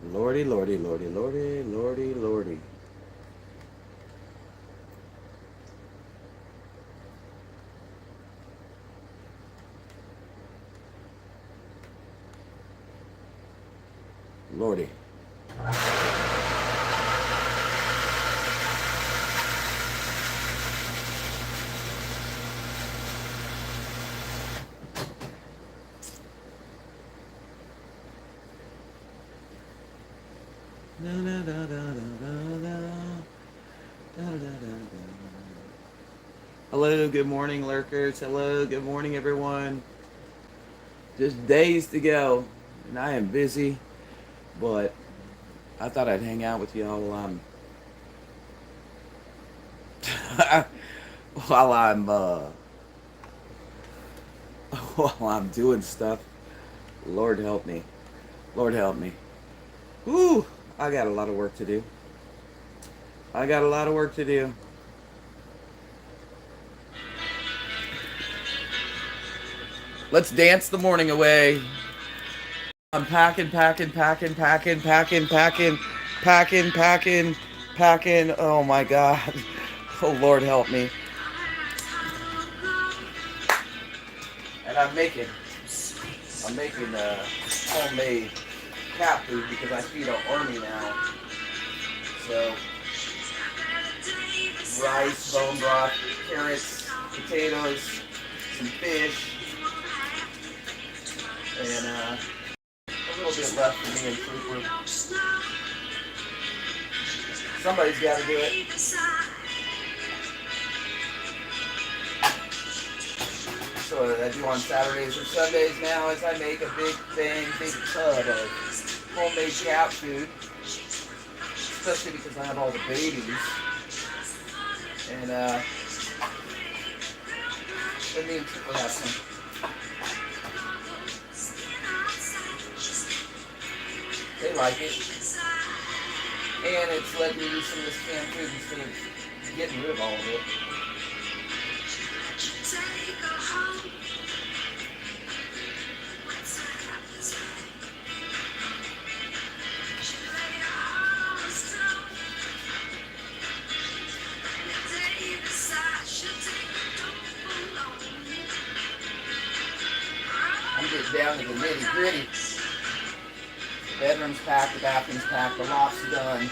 Lordy, lordy, lordy, lordy, lordy, lordy. Lordy. Hello, good morning, lurkers. Hello, good morning, everyone. Just days to go, and I am busy, but I thought I'd hang out with y'all while I'm while I'm doing stuff. Lord help me. Lord help me. Whew, I got a lot of work to do. I got a lot of work to do. Let's dance the morning away. I'm packing, packing, packing, packing, packing, packing, packing, packing, packing. Oh my God. Oh Lord help me. And I'm making homemade cat food because I feed our army now. So rice, bone broth, carrots, potatoes, some fish, and a little bit left for me and Trooper. Somebody's got to do it. So what I do on Saturdays or Sundays now is I make a big tub of homemade cat food, especially because I have all the babies. And then me and Trooper have some. They like it. And it's letting me use some of this canned food instead of getting rid of all of it. I'm getting down to the nitty gritty. The bedroom's packed, the bathroom's packed, the loft's done.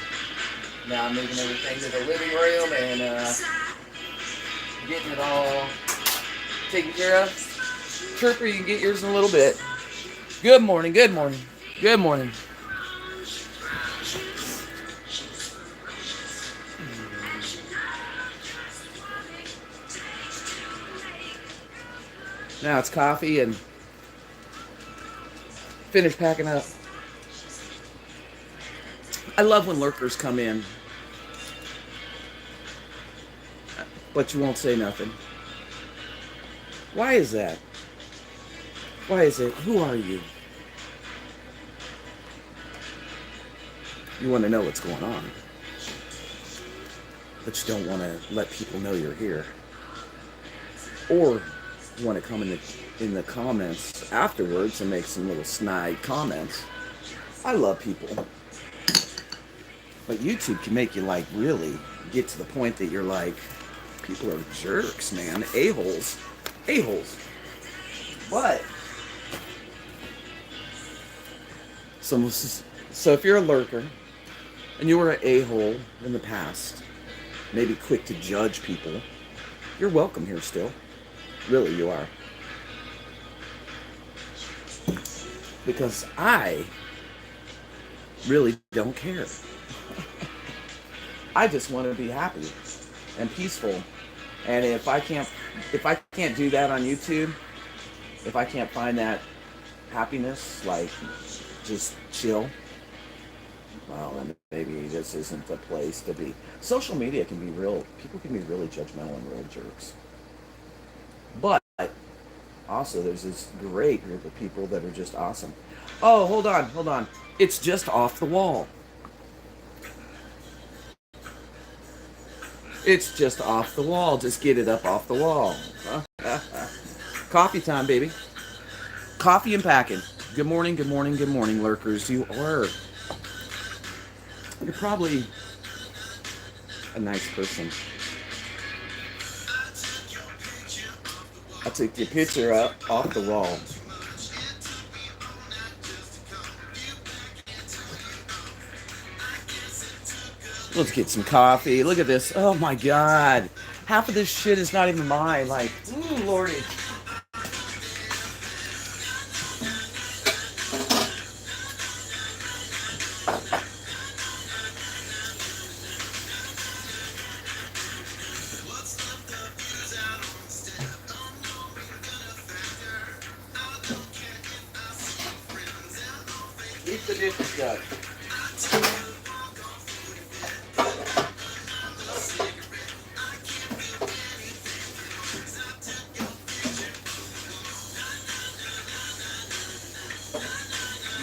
Now I'm moving everything to the living room and getting it all taken care of. Trooper, you can get yours in a little bit. Good morning, good morning, good morning. Now it's coffee and finish packing up. I love when lurkers come in, but you won't say nothing. Why is that? Why is it? Who are you? You want to know what's going on, but you don't want to let people know you're here. Or you want to come in the comments afterwards and make some little snide comments. I love people. But YouTube can make you like really get to the point that you're like, people are jerks, man. A-holes. A-holes. But so if you're a lurker and you were an a-hole in the past, maybe quick to judge people, you're welcome here still. Really, you are. Because I really don't care. I just want to be happy and peaceful. And if I can't do that on YouTube, if I can't find that happiness, like just chill, well, then maybe this isn't the place to be. Social media can be people can be really judgmental and real jerks. But also there's this great group of people that are just awesome. Oh, hold on. It's just off the wall. It's just off the wall. Just get it up off the wall. Coffee time, baby. Coffee and packing. Good morning, lurkers. You are You're probably a nice person. I took your picture up off the wall. Let's get some coffee. Look at this. Oh my God. Half of this shit is not even mine. Like, ooh, Lordy. Keep the dishes done.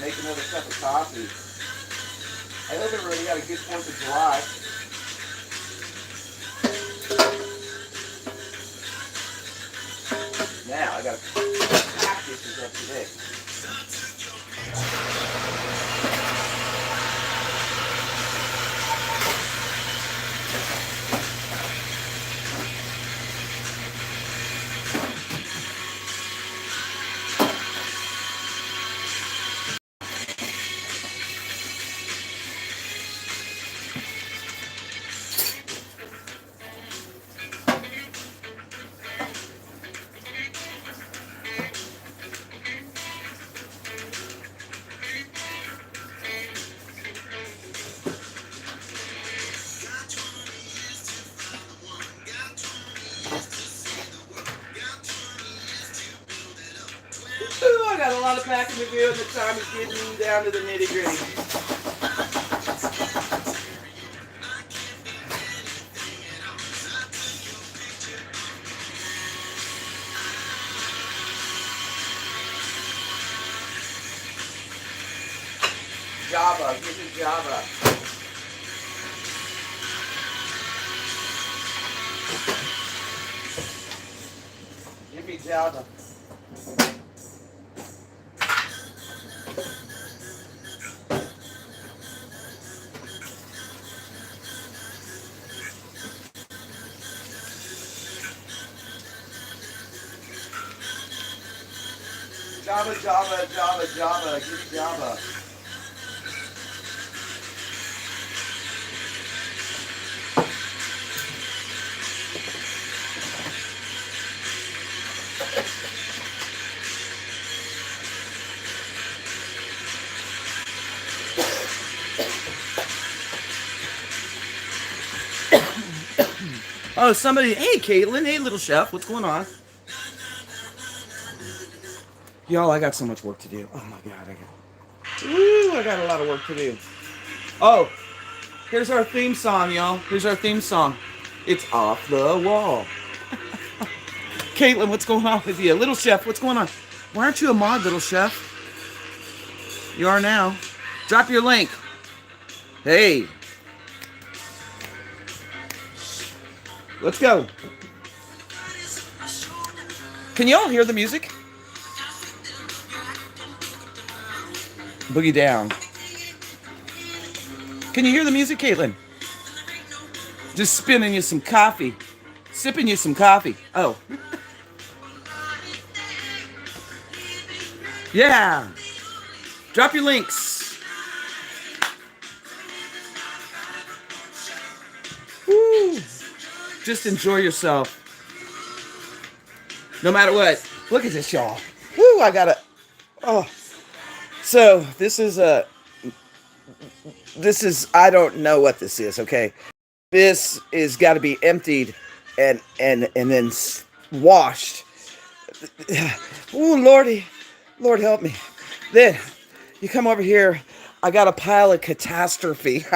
Make another cup of coffee. I hope everybody had a good 4th of July. Now I gotta pack dishes up today. Ooh, I got a lot of packing to do, and the time is getting down to the nitty gritty. Java, give me Java. Give me Java. Java, Java, Java, Java, give me Java. Oh, somebody, hey Caitlin, hey little chef, what's going on? Y'all, I got so much work to do. Oh my God, I got a lot of work to do. Oh, here's our theme song, y'all. Here's our theme song. It's Off the Wall. Caitlin, what's going on with you? Little chef, what's going on? Why aren't you a mod, little chef? You are now. Drop your link. Hey. Let's go. Can y'all hear the music? Boogie down. Can you hear the music, Caitlin? Just spinning you some coffee. Sipping you some coffee. Oh. Yeah. Drop your links. Woo. Just enjoy yourself. No matter what. Look at this, y'all. Woo, I gotta. Oh. So, this is, I don't know what this is, okay? This is got to be emptied and then washed. Ooh, Lordy. Lord help me. Then, you come over here. I got a pile of catastrophe.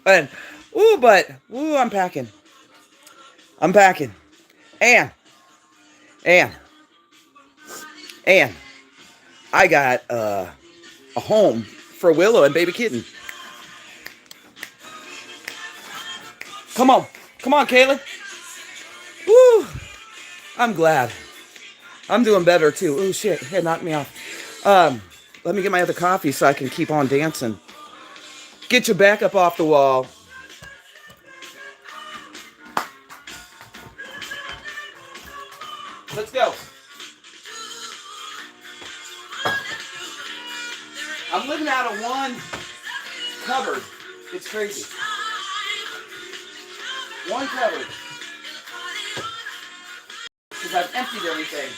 And, I'm packing. I'm packing. And I got a home for Willow and baby kitten. Come on, Kayla. Woo! I'm glad. I'm doing better too. Oh shit, it knocked me off. Let me get my other coffee so I can keep on dancing. Get your back up off the wall. Let's go. I'm living out of one cupboard. It's crazy. One cupboard. Because I've emptied everything.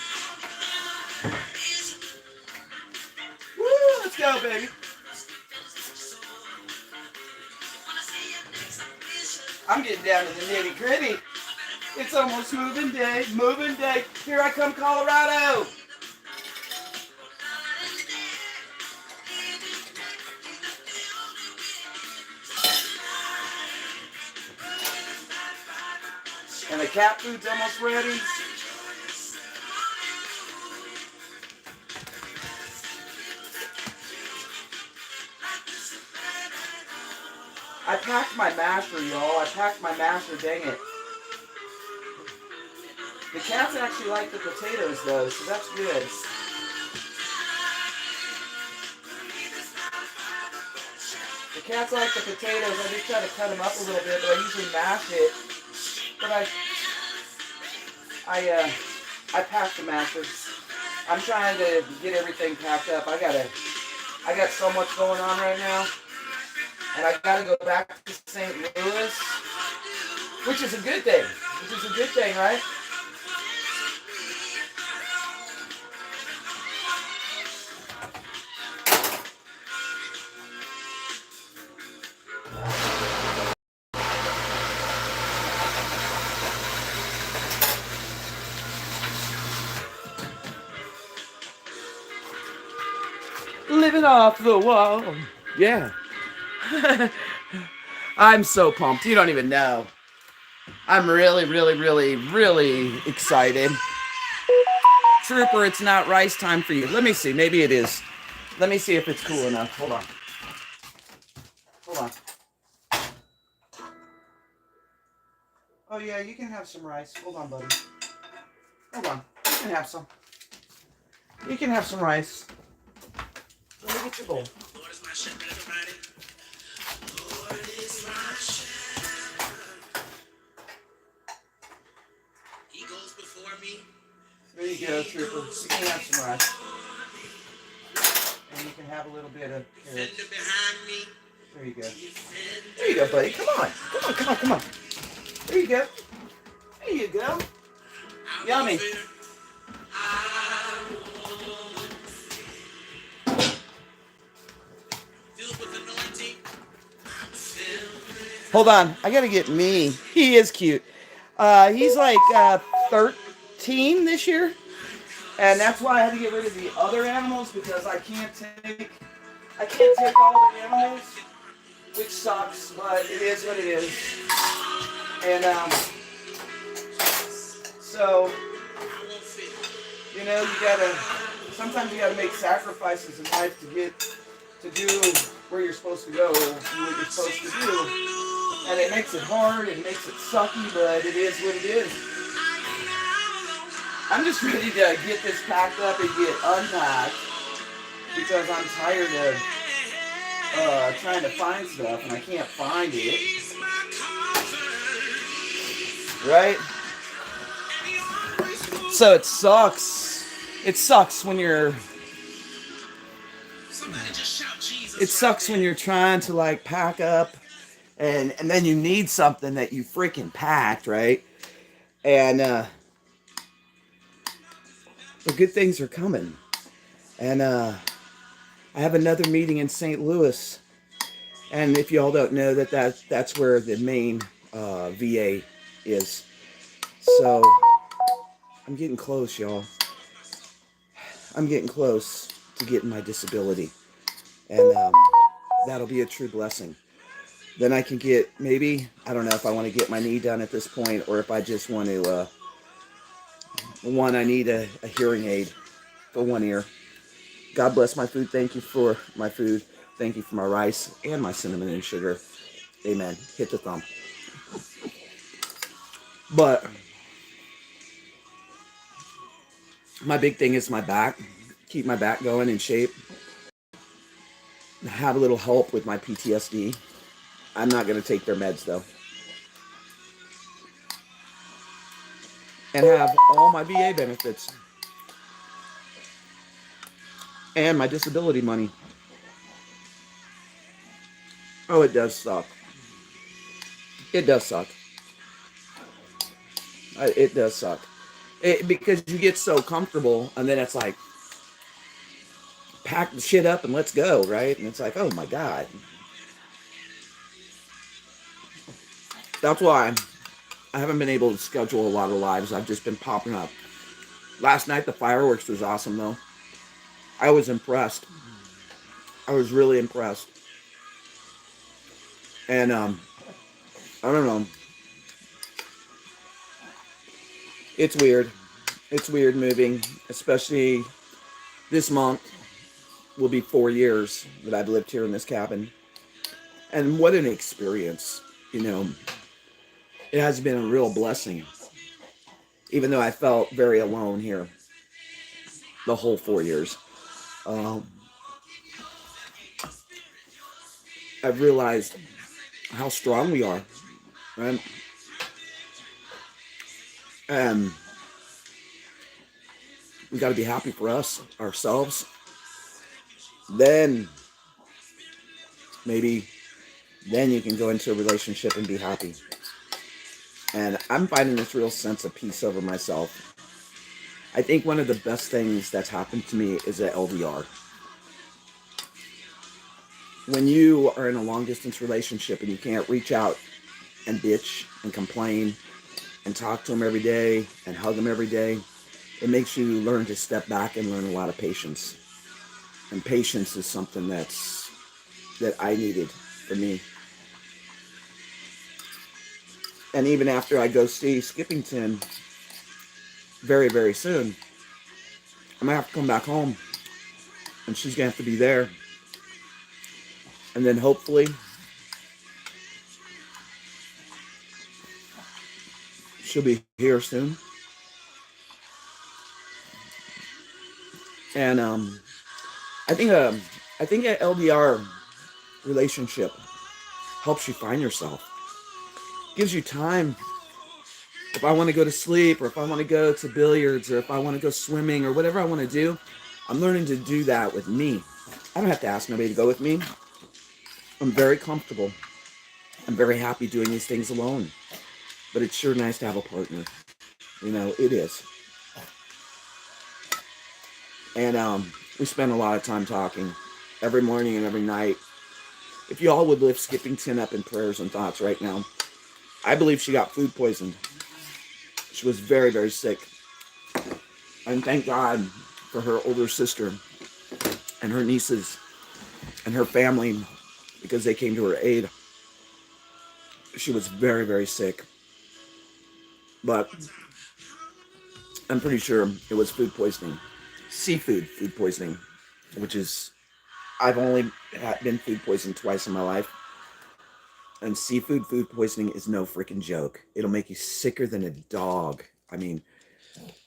Woo, let's go, baby. I'm getting down to the nitty gritty. It's almost moving day. Moving day. Here I come, Colorado. And the cat food's almost ready. I packed my masher, y'all. I packed my masher, dang it. The cats actually like the potatoes, though, so that's good. The cats like the potatoes. I do try to cut them up a little bit, but I usually mash it. But I packed the masher. I'm trying to get everything packed up. I got so much going on right now. And I gotta go back to St. Louis, which is a good thing. Which is a good thing, right? Living off the wall. Yeah. I'm so pumped. You don't even know. I'm really, really, really, really excited. Trooper, it's not rice time for you. Let me see. Maybe it is. Let me see if it's cool enough. Hold on. Hold on. Oh, yeah, you can have some rice. Hold on, buddy. Hold on. You can have some. You can have some rice. Let me get your bowl. Lord is my shepherd, everybody. Lord is my shepherd. He goes before me. There you go, Trooper. You can have some rice. And you can have a little bit of carrots. There you go. There you go, buddy. Come on. Come on, come on, come on. There you go. There you go. Yummy. Hold on, I gotta get me. He is cute. He's like 13 this year, and that's why I had to get rid of the other animals because I can't take all the animals, which sucks, but it is what it is. And so you know, sometimes you gotta make sacrifices in life to do where you're supposed to go, what you're supposed to do. And it makes it hard, it makes it sucky, but it is what it is. I'm just ready to get this packed up and get unpacked because I'm tired of trying to find stuff and I can't find it. Right? So it sucks. It sucks when you're... It sucks when you're trying to like pack up and then you need something that you freaking packed, right? And the good things are coming. And I have another meeting in St. Louis. And if y'all don't know that's where the main VA is. So I'm getting close, y'all. I'm getting close to getting my disability. And that'll be a true blessing. Then I can get, maybe, I don't know if I want to get my knee done at this point or if I just want to, I need a hearing aid for one ear. God bless my food. Thank you for my food. Thank you for my rice and my cinnamon and sugar. Amen. Hit the thumb. But my big thing is my back. Keep my back going in shape. have a little help with my PTSD. I'm not going to take their meds though. And have all my VA benefits and my disability money. Oh, it does suck. It does suck. It does suck. Because you get so comfortable, and then it's like, pack the shit up and let's go, right? And it's like, oh my God. That's why I haven't been able to schedule a lot of lives. I've just been popping up. Last night, the fireworks was awesome, though. I was impressed. I was really impressed. And, I don't know. It's weird. It's weird moving, especially this month will be 4 years that I've lived here in this cabin. And what an experience, you know. It has been a real blessing, even though I felt very alone here the whole 4 years. I've realized how strong we are, right? And we got to be happy for us, ourselves. Then maybe then you can go into a relationship and be happy. And I'm finding this real sense of peace over myself. I think one of the best things that's happened to me is a LDR. When you are in a long distance relationship and you can't reach out and bitch and complain and talk to them every day and hug them every day, it makes you learn to step back and learn a lot of patience. And patience is something that I needed for me. And even after I go see Skippington very, very soon, I'm going to have to come back home. And she's going to have to be there. And then hopefully she'll be here soon. And I think an LDR relationship helps you find yourself. Gives you time. If I want to go to sleep, or if I want to go to billiards, or if I want to go swimming, or whatever I want to do, I'm learning to do that with me. I don't have to ask nobody to go with me. I'm very comfortable. I'm very happy doing these things alone. But it's sure nice to have a partner. You know, it is. And we spend a lot of time talking every morning and every night. If you all would lift Skippington up in prayers and thoughts right now, I believe she got food poisoned. She was very, very sick. And thank God for her older sister and her nieces and her family, because they came to her aid. She was very, very sick. But I'm pretty sure it was food poisoning. Seafood food poisoning, which is, I've only been food poisoned twice in my life. And seafood food poisoning is no freaking joke. It'll make you sicker than a dog. I mean,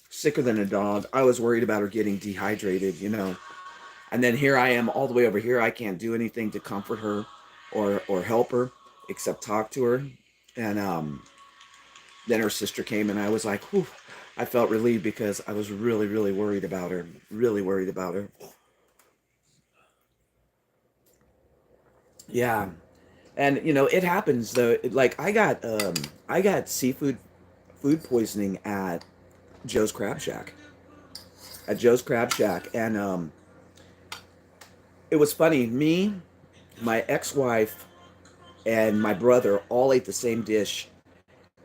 sicker than a dog. I was worried about her getting dehydrated, you know. And then here I am all the way over here. I can't do anything to comfort her or help her except talk to her. And then her sister came and I was like, whew, I felt relieved because I was really, really worried about her. Really worried about her. Yeah. And you know, it happens though. Like I got seafood food poisoning at Joe's Crab Shack. At Joe's Crab Shack. And it was funny. Me, my ex-wife, and my brother all ate the same dish.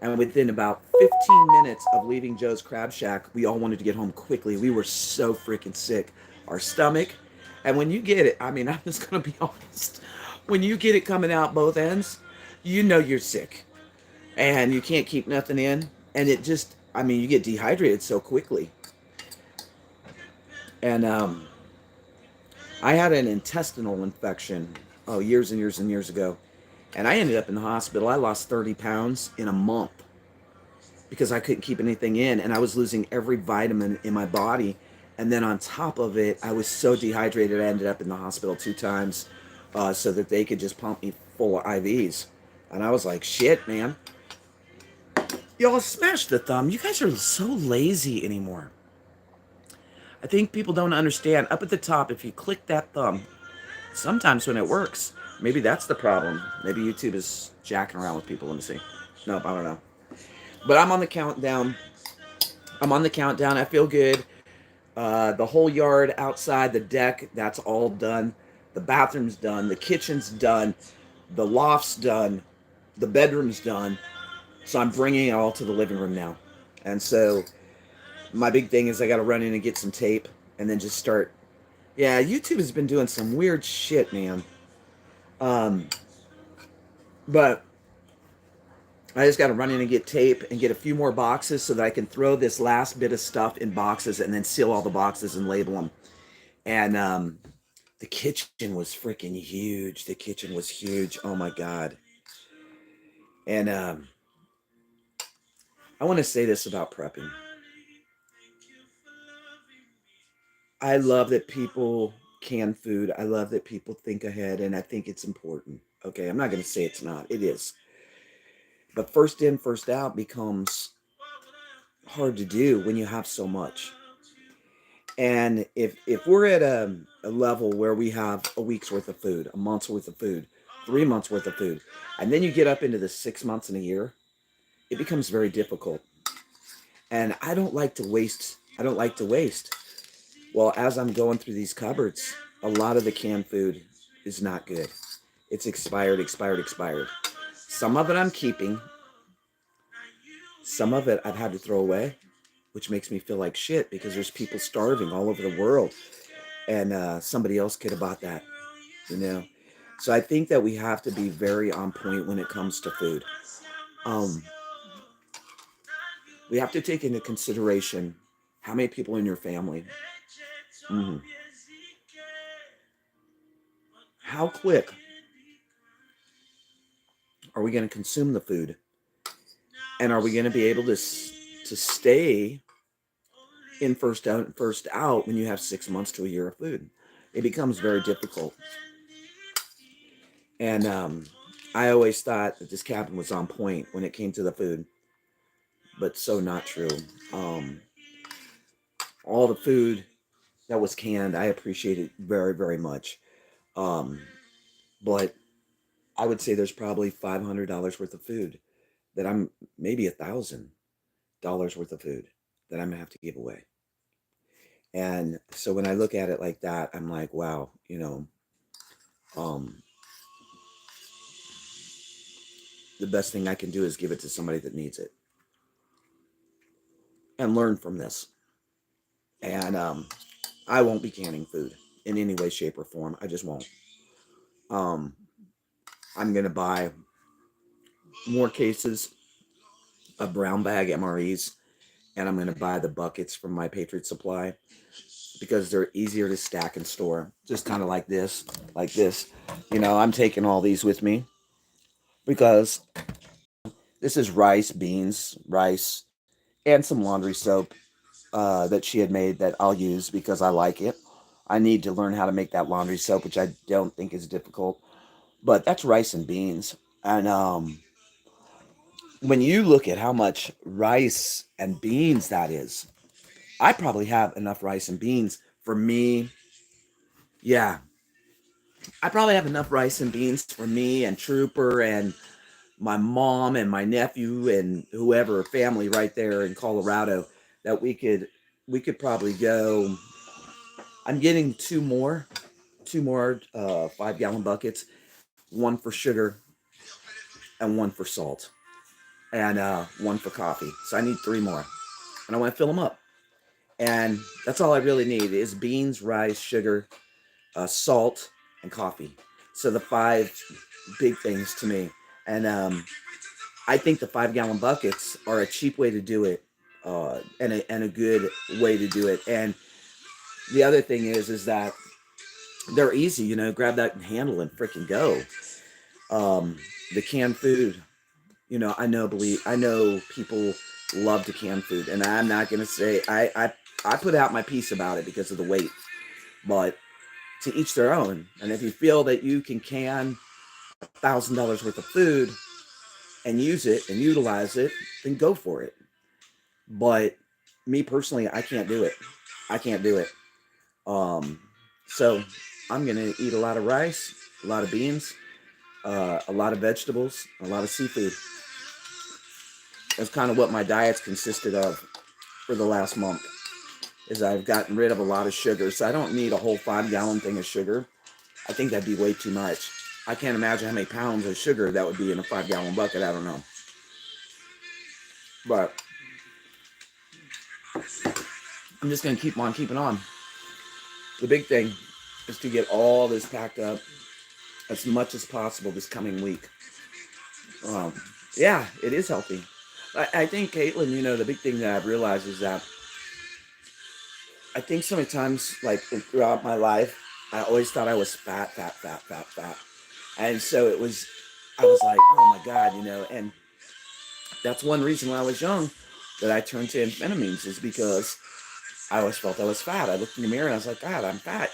And within about 15 minutes of leaving Joe's Crab Shack, we all wanted to get home quickly. We were so freaking sick. Our stomach. And when you get it, I mean, I'm just going to be honest. When you get it coming out both ends, you know you're sick. And you can't keep nothing in. And it just, I mean, you get dehydrated so quickly. And I had an intestinal infection, years and years and years ago. And I ended up in the hospital. I lost 30 pounds in a month because I couldn't keep anything in. And I was losing every vitamin in my body. And then on top of it, I was so dehydrated, I ended up in the hospital 2 times so that they could just pump me full of IVs. And I was like, shit, man. Y'all smash the thumb. You guys are so lazy anymore. I think people don't understand. Up at the top, if you click that thumb, sometimes when it works, maybe that's the problem. Maybe YouTube is jacking around with people. Let me see. Nope, I don't know. But I'm on the countdown. I feel good. The whole yard outside, the deck, that's all done. The bathroom's done. The kitchen's done. The loft's done. The bedroom's done. So I'm bringing it all to the living room now. And so my big thing is I got to run in and get some tape and then just start. Yeah, YouTube has been doing some weird shit, man. But I just got to run in and get tape and get a few more boxes so that I can throw this last bit of stuff in boxes and then seal all the boxes and label them. And the kitchen was freaking huge. The kitchen was huge. Oh my God. And I want to say this about prepping. I love that people can food. I love that people think ahead, and I think it's important. Okay, I'm not going to say it's not. It is. But first in, first out becomes hard to do when you have so much. And if we're at a level where we have a week's worth of food, a month's worth of food, 3 months worth of food, and then you get up into the 6 months and a year, it becomes very difficult. And I don't like to waste. I don't like to waste. Well, as I'm going through these cupboards, a lot of the canned food is not good. It's expired, expired, expired. Some of it I'm keeping. Some of it I've had to throw away, which makes me feel like shit because there's people starving all over the world. And somebody else could have bought that, you know? So I think that we have to be very on point when it comes to food. Um, we have to take into consideration how many people in your family. Mhm. How quick are we going to consume the food? And are we going to be able to stay in first out when you have 6 months to a year of food? It becomes very difficult. And I always thought that this cabin was on point when it came to the food, but so not true. Um, all the food that was canned, I appreciate it very, very much. Um, but I would say there's probably $500 worth of food that I'm maybe $1,000 worth of food that I'm gonna have to give away. And so when I look at it like that, I'm like, wow, um, the best thing I can do is give it to somebody that needs it and learn from this. And I won't be canning food in any way, shape, or form. I just won't. Um, I'm gonna buy more cases of brown bag MREs, and I'm gonna buy the buckets from my Patriot Supply because they're easier to stack and store. Just kind of like this, like this. I'm taking all these with me because this is rice, and some laundry soap that she had made that I'll use because I like it. I need to learn how to make that laundry soap, which I don't think is difficult. But that's rice and beans. And when you look at how much rice and beans that is, I probably have enough rice and beans for me. Yeah, I probably have enough rice and beans for me and Trooper and my mom and my nephew and whoever family right there in Colorado that we could probably go. I'm getting two more 5-gallon buckets, one for sugar and one for salt, and one for coffee. So I need 3 more, and I want to fill them up. And that's all I really need is beans, rice, sugar, salt, and coffee. So the 5 big things to me. And I think the 5-gallon buckets are a cheap way to do it, and a good way to do it. And the other thing is that they're easy. Grab that handle and freaking go. The canned food. I know people love to can food, and I'm not gonna say I put out my piece about it because of the weight, but to each their own. And if you feel that you can $1,000 worth of food and use it and utilize it, then go for it. But me personally, I can't do it. I can't do it. Um, so I'm gonna eat a lot of rice, a lot of beans, a lot of vegetables, a lot of seafood. That's kind of what my diet's consisted of for the last month. Is I've gotten rid of a lot of sugar, so I don't need a whole 5 gallon thing of sugar. I think that'd be way too much. I can't imagine how many pounds of sugar that would be in a 5 gallon bucket. I don't know, but I'm just gonna keep on keeping on. The big thing is to get all this packed up as much as possible this coming week. Um, yeah, it is healthy. I think, Caitlin, the big thing that I've realized is that I think so many times, like throughout my life, I always thought I was fat, fat, fat, fat, fat. And so I was like, oh my God, and that's one reason when I was young that I turned to amphetamines is because I always felt I was fat. I looked in the mirror and I was like, God, I'm fat.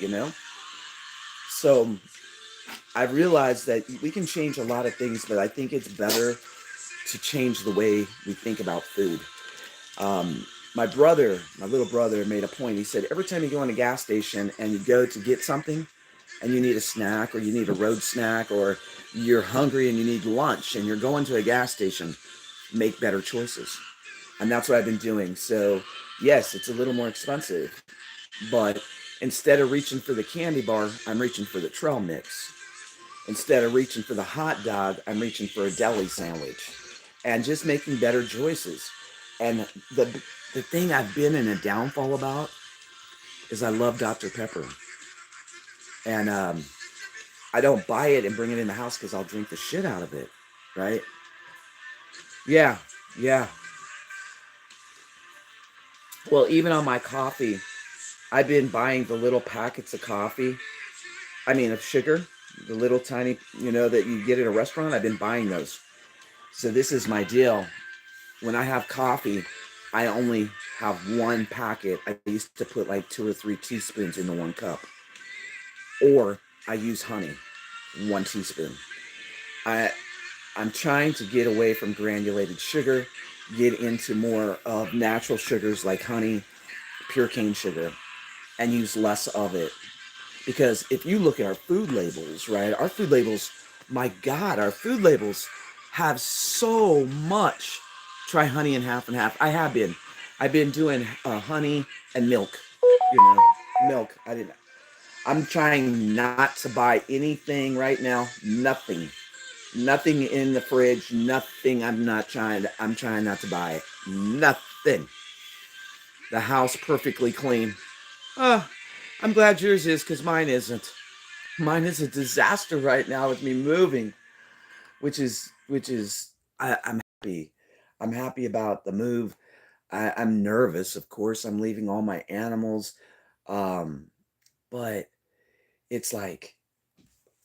So I realized that we can change a lot of things, but I think it's better to change the way we think about food. Um, my little brother, made a point. He said, every time you go in a gas station and you go to get something and you need a snack or you need a road snack or you're hungry and you need lunch and you're going to a gas station, make better choices. And that's what I've been doing. So, yes, it's a little more expensive, but instead of reaching for the candy bar, I'm reaching for the trail mix. Instead of reaching for the hot dog, I'm reaching for a deli sandwich and just making better choices. And the the thing I've been in a downfall about is I love Dr. Pepper. And I don't buy it and bring it in the house because I'll drink the shit out of it. Right? Yeah. Yeah. Well, even on my coffee, I've been buying the little packets of coffee. I mean, of sugar, the little tiny, that you get at a restaurant. I've been buying those. So this is my deal. When I have coffee, I only have one packet. I used to put like 2 or 3 teaspoons into one cup. Or I use honey, 1 teaspoon. I I'm trying to get away from granulated sugar, get into more of natural sugars like honey, pure cane sugar, and use less of it. Because if you look at our food labels, right? Our food labels, my God, our food labels have so much. Try honey and half and half. I have been. I've been doing honey and milk. Milk. I'm trying not to buy anything right now. Nothing. Nothing in the fridge. Nothing. I'm trying not to buy it. Nothing. The house perfectly clean. Oh, I'm glad yours is because mine isn't. Mine is a disaster right now with me moving, which is I'm happy. I'm happy about the move. I'm nervous, of course. I'm leaving all my animals, um, but it's like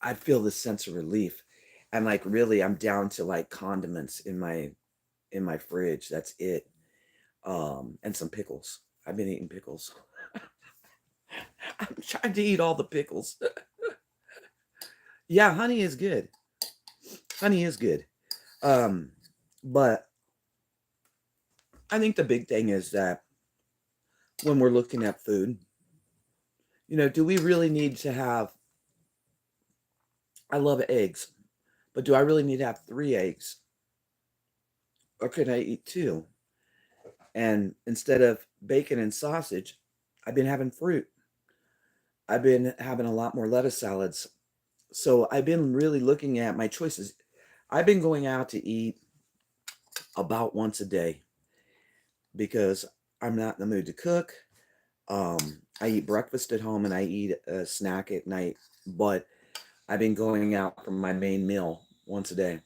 I feel this sense of relief, and like really, I'm down to like condiments in my fridge. That's it, and some pickles. I've been eating pickles. I'm trying to eat all the pickles. Yeah, honey is good. Honey is good. Um, but I think the big thing is that when we're looking at food, do we really need to have, I love eggs, but do I really need to have 3 eggs? Or could I eat two? And instead of bacon and sausage, I've been having fruit. I've been having a lot more lettuce salads. So I've been really looking at my choices. I've been going out to eat about once a day because I'm not in the mood to cook. I eat breakfast at home and I eat a snack at night, but I've been going out for my main meal once a day.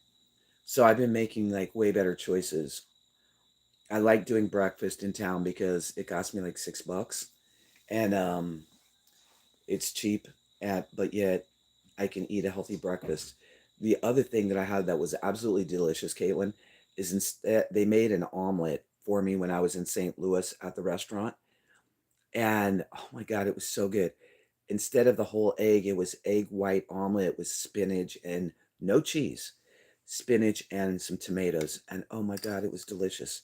So I've been making like way better choices. I like doing breakfast in town because it costs me like $6 and it's cheap but yet I can eat a healthy breakfast. The other thing that I had that was absolutely delicious, Caitlin, is instead they made an omelet for me when I was in St. Louis at the restaurant. And oh my God, it was so good. Instead of the whole egg, it was egg white omelet with spinach and no cheese, spinach and some tomatoes. And oh my God, it was delicious.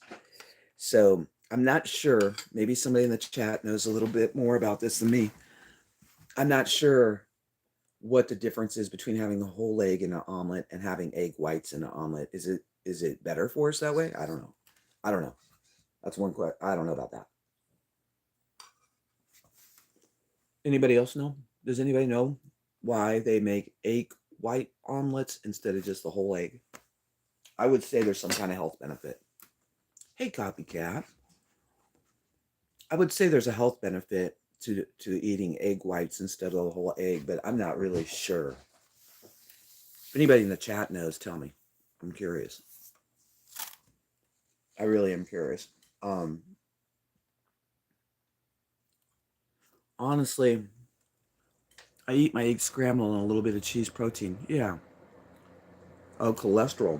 So I'm not sure. Maybe somebody in the chat knows a little bit more about this than me. I'm not sure what the difference is between having a whole egg in an omelet and having egg whites in an omelet. Is it better for us that way? I don't know. I don't know. That's one question. I don't know about that. Anybody else know? Does anybody know why they make egg white omelets instead of just the whole egg? I would say there's some kind of health benefit. Hey, copycat. I would say there's a health benefit to eating egg whites instead of the whole egg, but I'm not really sure. If anybody in the chat knows, tell me. I'm curious. I really am curious. Honestly, I eat my eggs scrambled and a little bit of cheese protein. Yeah. Oh, cholesterol.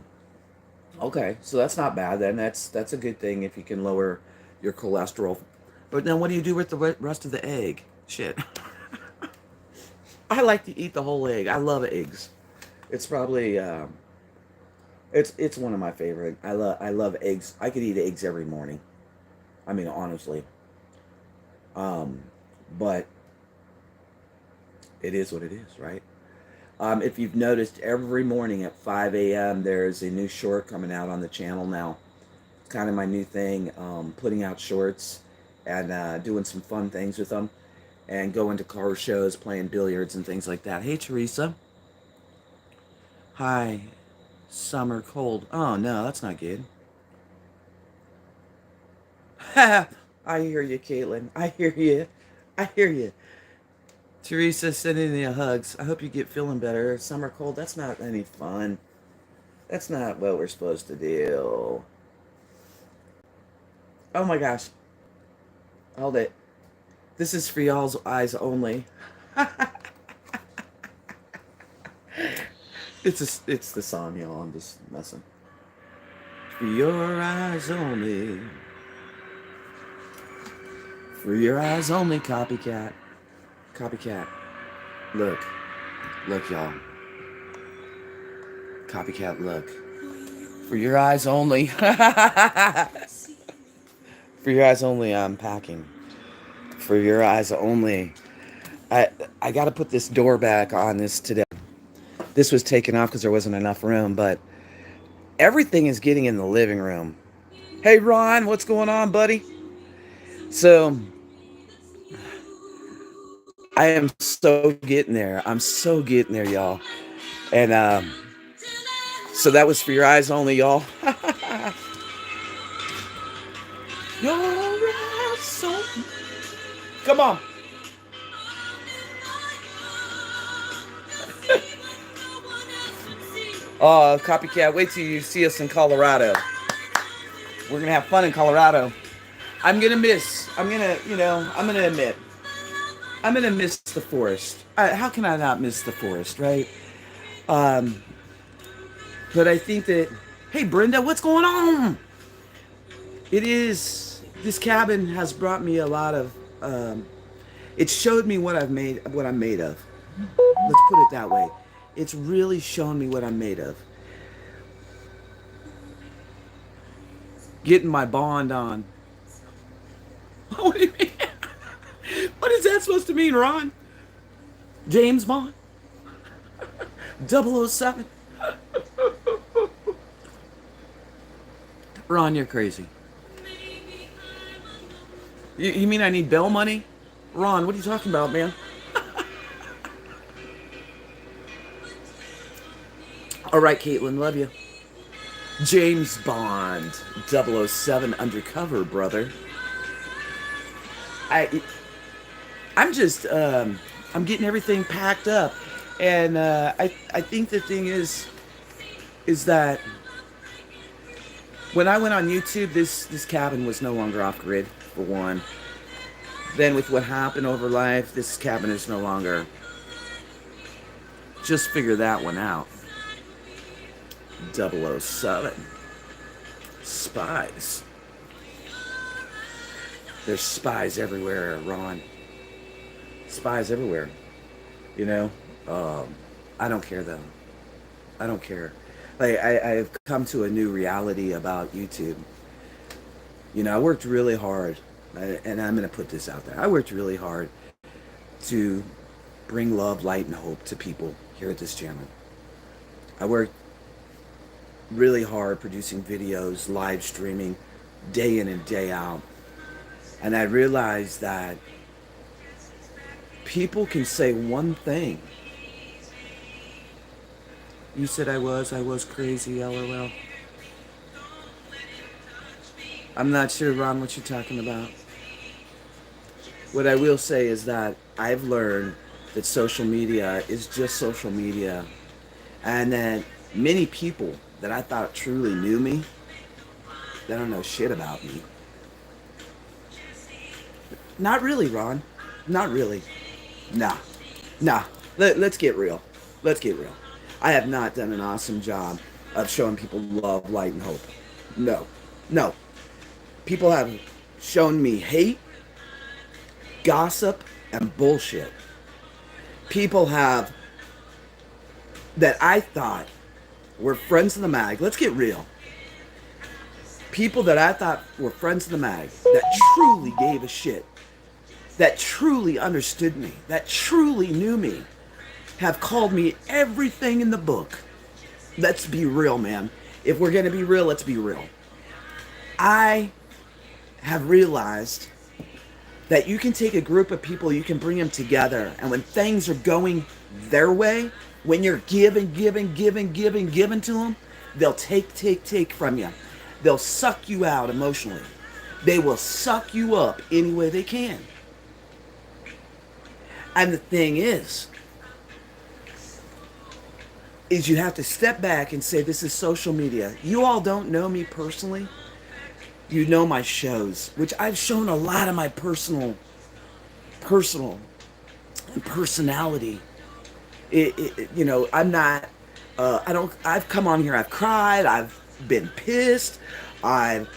Okay, so that's not bad then. That's a good thing if you can lower your cholesterol. But then what do you do with the rest of the egg? Shit. I like to eat the whole egg. I love eggs. It's probably it's one of my favorite. I love eggs. I could eat eggs every morning. I mean, honestly. But it is what it is, right? If you've noticed, every morning at 5 a.m. there's a new short coming out on the channel now. It's kind of my new thing, putting out shorts and doing some fun things with them, and going to car shows, playing billiards and things like that. Hey, Teresa. Hi. Summer cold. Oh, no, that's not good. I hear you, Caitlin. I hear you. I hear you. Teresa, sending you hugs. I hope you get feeling better. Summer cold, that's not any fun. That's not what we're supposed to do. Oh my gosh. Hold it. This is for y'all's eyes only. It's the song, y'all. I'm just messing. For your eyes only. For your eyes only, copycat. Copycat. Look. Look, y'all. Copycat, look. For your eyes only. For your eyes only, I'm packing. For your eyes only. I got to put this door back on this today. This was taken off because there wasn't enough room, but everything is getting in the living room. Hey, Ron, what's going on, buddy? So, I am so getting there. I'm so getting there, y'all. And so that was for your eyes only, y'all. Your eyes only. Come on. Oh, copycat, wait till you see us in Colorado. We're going to have fun in Colorado. I'm going to miss the forest. How can I not miss the forest, right? But I think that, hey, Brenda, what's going on? This cabin has brought me a lot of, it showed me what I'm made of. Let's put it that way. It's really shown me what I'm made of. Getting my bond on. What do you mean? What is that supposed to mean, Ron? James Bond? 007? Ron, you're crazy. You mean I need bail money? Ron, what are you talking about, man? All right, Caitlin, love you. James Bond, 007 undercover, brother. I'm just, I'm getting everything packed up. And I think the thing is that when I went on YouTube, this cabin was no longer off grid, for one. Then with what happened over life, this cabin is no longer. Just figure that one out. 007. Spies. There's spies everywhere, Ron. Spies everywhere. You know, I don't care though. I don't care. Like I've come to a new reality about YouTube. You know, I worked really hard, and I'm going to put this out there. I worked really hard to bring love, light, and hope to people here at this channel. I worked really hard producing videos, live streaming, day in and day out. And I realized that people can say one thing. You said I was crazy, LOL. I'm not sure, Ron, what you're talking about. What I will say is that I've learned that social media is just social media, and that many people that I thought truly knew me, they don't know shit about me. Not really, Ron. Not really. Nah. Nah. Let's get real. Let's get real. I have not done an awesome job of showing people love, light, and hope. No. No. People have shown me hate, gossip, and bullshit. People have, that I thought were friends of the mag. Let's get real. People that I thought were friends of the mag, that truly gave a shit, that truly understood me, that truly knew me, have called me everything in the book. Let's be real, man. If we're going to be real, let's be real. I have realized that you can take a group of people, you can bring them together, and when things are going their way, when you're giving to them, they'll take from you. They'll suck you out emotionally. They will suck you up any way they can. And the thing is you have to step back and say, this is social media. You all don't know me personally. You know my shows, which I've shown a lot of my personal and personality. You know, I'm not, I've come on here, I've cried, I've been pissed, I've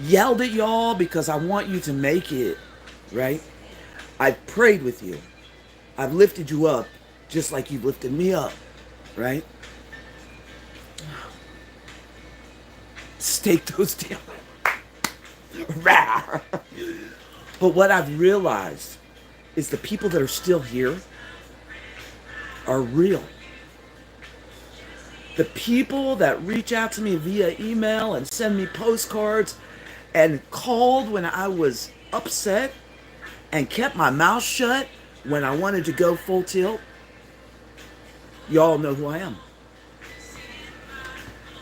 yelled at y'all because I want you to make it, right? I've prayed with you. I've lifted you up just like you've lifted me up, right? Stake those down. But what I've realized is the people that are still here are real. The people that reach out to me via email and send me postcards and called when I was upset and kept my mouth shut when I wanted to go full tilt, y'all know who I am.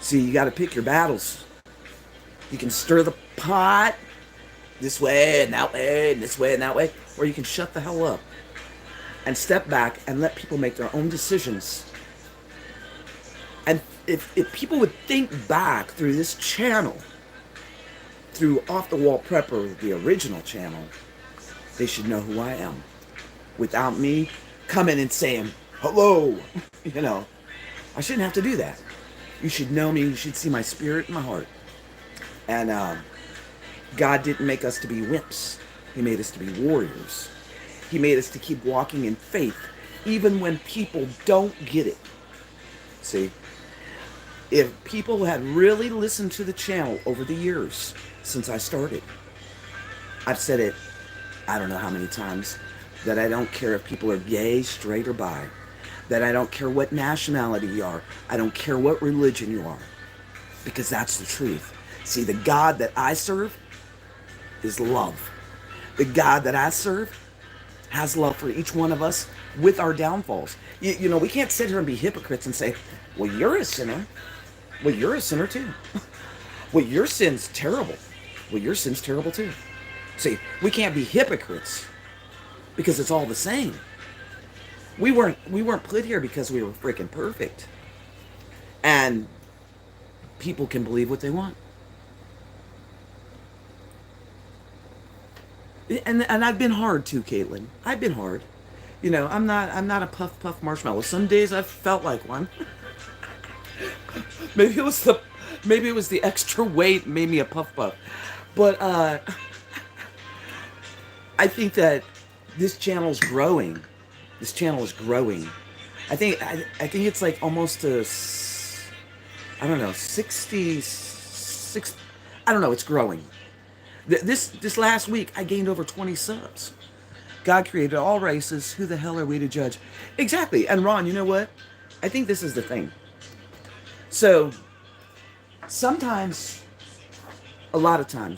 See, you got to pick your battles. You can stir the pot this way and that way and this way and that way, or you can shut the hell up and step back and let people make their own decisions. And if people would think back through this channel, through Off the Wall Prepper, the original channel, they should know who I am. Without me coming and saying, hello, you know, I shouldn't have to do that. You should know me, you should see my spirit and my heart. And God didn't make us to be wimps. He made us to be warriors. He made us to keep walking in faith, even when people don't get it. See, if people had really listened to the channel over the years since I started, I've said it, I don't know how many times, that I don't care if people are gay, straight, or bi. That I don't care what nationality you are. I don't care what religion you are. Because that's the truth. See, the God that I serve is love. The God that I serve has love for each one of us with our downfalls. You know, we can't sit here and be hypocrites and say, well, you're a sinner. Well, you're a sinner too. Well, your sin's terrible. Well, your sin's terrible too. See, we can't be hypocrites because it's all the same. We weren't put here because we were freaking perfect. And people can believe what they want. And I've been hard too, Caitlin. I've been hard. You know, I'm not a puff marshmallow. Some days I've felt like one. maybe it was the extra weight made me a puff. But I think that this channel's growing. This channel is growing. I think it's like almost to, I don't know, 66. I don't know. It's growing. This last week, I gained over 20 subs. God created all races. Who the hell are we to judge? Exactly. And Ron, you know what? I think this is the thing. So sometimes, a lot of times,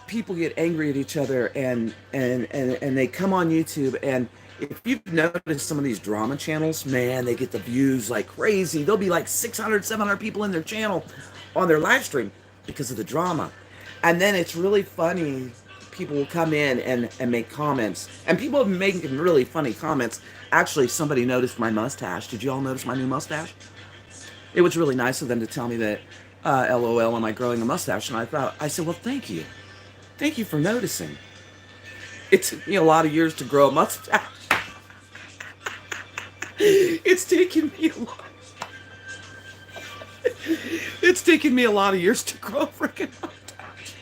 people get angry at each other and they come on YouTube, and if you've noticed some of these drama channels, man, they get the views like crazy. There'll be like 600, 700 people in their channel on their live stream because of the drama. And then it's really funny. People will come in and make comments. And people have been making really funny comments. Actually, somebody noticed my mustache. Did you all notice my new mustache? It was really nice of them to tell me that, LOL, am I growing a mustache? And I said, well, thank you. Thank you for noticing. It took me a lot of years to grow a mustache. It's taken me a lot. It's taken me a lot of years to grow a freaking mustache.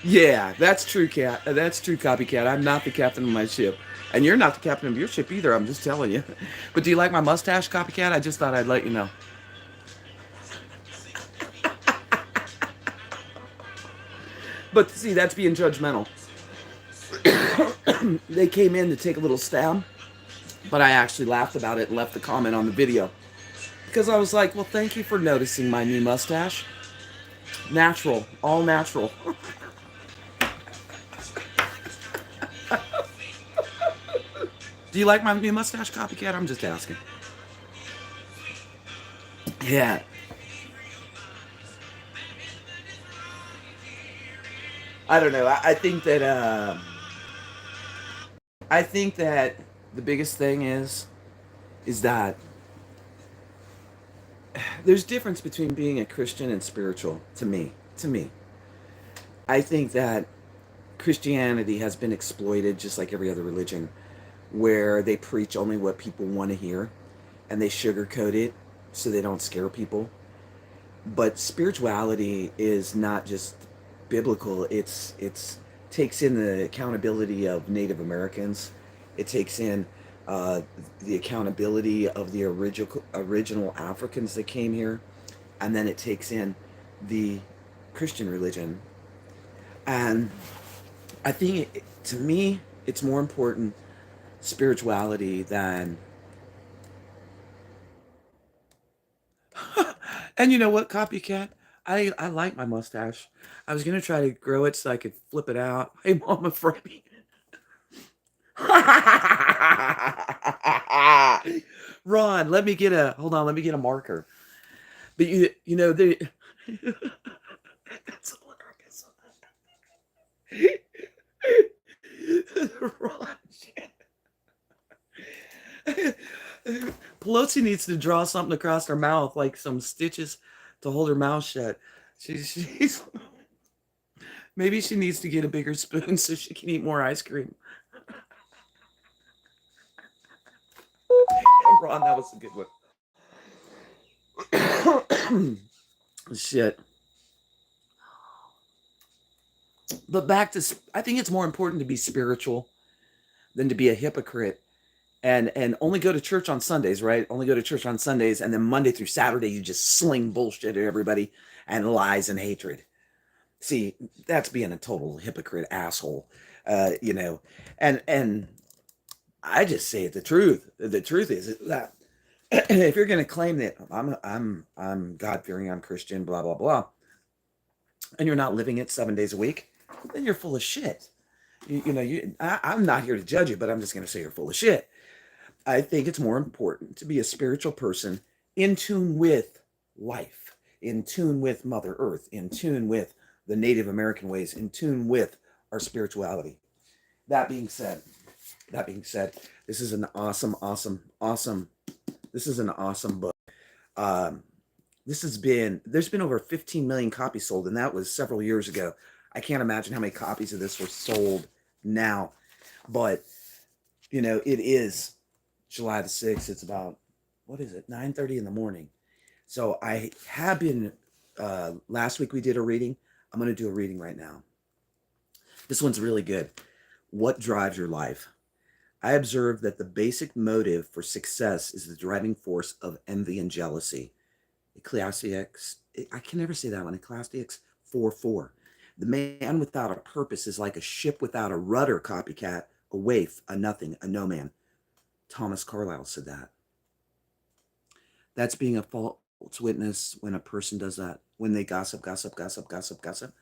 Yeah, that's true, Cat. That's true, Copycat. I'm not the captain of my ship. And you're not the captain of your ship either, I'm just telling you. But do you like my mustache, Copycat? I just thought I'd let you know. But see, that's being judgmental. They came in to take a little stab, but I actually laughed about it and left a comment on the video. Because I was like, well, thank you for noticing my new mustache. Natural. All natural. Do you like my new mustache, Copycat? I'm just asking. Yeah. I don't know. I think that the biggest thing is that there's difference between being a Christian and spiritual to me. To me. I think that Christianity has been exploited just like every other religion, where they preach only what people want to hear and they sugarcoat it so they don't scare people. But spirituality is not just biblical. It's takes in the accountability of Native Americans. It takes in the accountability of the original Africans that came here, and then it takes in the Christian religion. And I think to me, it's more important spirituality than. And you know what, Copycat? I like my mustache. I was gonna try to grow it so I could flip it out. Hey, Mama Freddy. Ron, let me get a hold on. Let me get a marker. But you know the. That's hilarious. Ron. Pelosi needs to draw something across her mouth, like some stitches to hold her mouth shut. She's maybe she needs to get a bigger spoon so she can eat more ice cream. Ron, that was a good one. Shit. But back to, I think it's more important to be spiritual than to be a hypocrite and only go to church on Sundays, right? Only go to church on Sundays, and then Monday through Saturday you just sling bullshit at everybody and lies and hatred. See, that's being a total hypocrite asshole, you know. And I just say it, the truth. The truth is that if you're going to claim that I'm God fearing, I'm Christian, blah blah blah, and you're not living it 7 days a week, then you're full of shit. I'm not here to judge you, but I'm just going to say you're full of shit. I think it's more important to be a spiritual person in tune with life, in tune with Mother Earth, in tune with the Native American ways, in tune with our spirituality. That being said, this is an awesome book. There's been over 15 million copies sold, and that was several years ago. I can't imagine how many copies of this were sold now, but it is July the 6th. It's about, what is it, 9:30 in the morning. So I have been, last week we did a reading. I'm going to do a reading right now. This one's really good. What drives your life? I observe that the basic motive for success is the driving force of envy and jealousy. Ecclesiastes, I can never say that one, Ecclesiastes 4:4. The man without a purpose is like a ship without a rudder, copycat, a waif, a nothing, a no man. Thomas Carlyle said that. That's being a false witness when a person does that, when they gossip, gossip, gossip, gossip, gossip.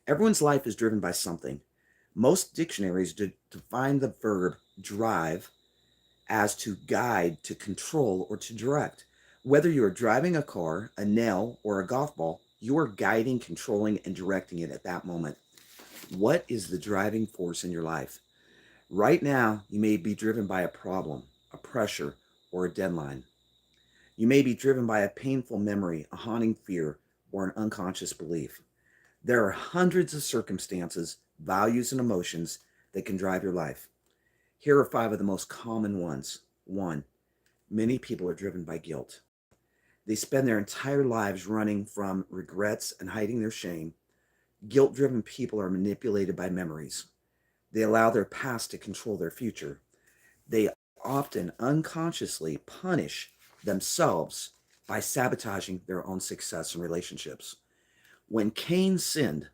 Everyone's life is driven by something. Most dictionaries define the verb drive as to guide, to control, or to direct. Whether you are driving a car, a nail, or a golf ball, you are guiding, controlling, and directing it at that moment. What is the driving force in your life? Right now, you may be driven by a problem, a pressure, or a deadline. You may be driven by a painful memory, a haunting fear, or an unconscious belief. There are hundreds of circumstances, values, and emotions that can drive your life. Here are 5 of the most common ones. 1, many people are driven by guilt. They spend their entire lives running from regrets and hiding their shame. Guilt-driven people are manipulated by memories. They allow their past to control their future. They often unconsciously punish themselves by sabotaging their own success and relationships. When Cain sinned,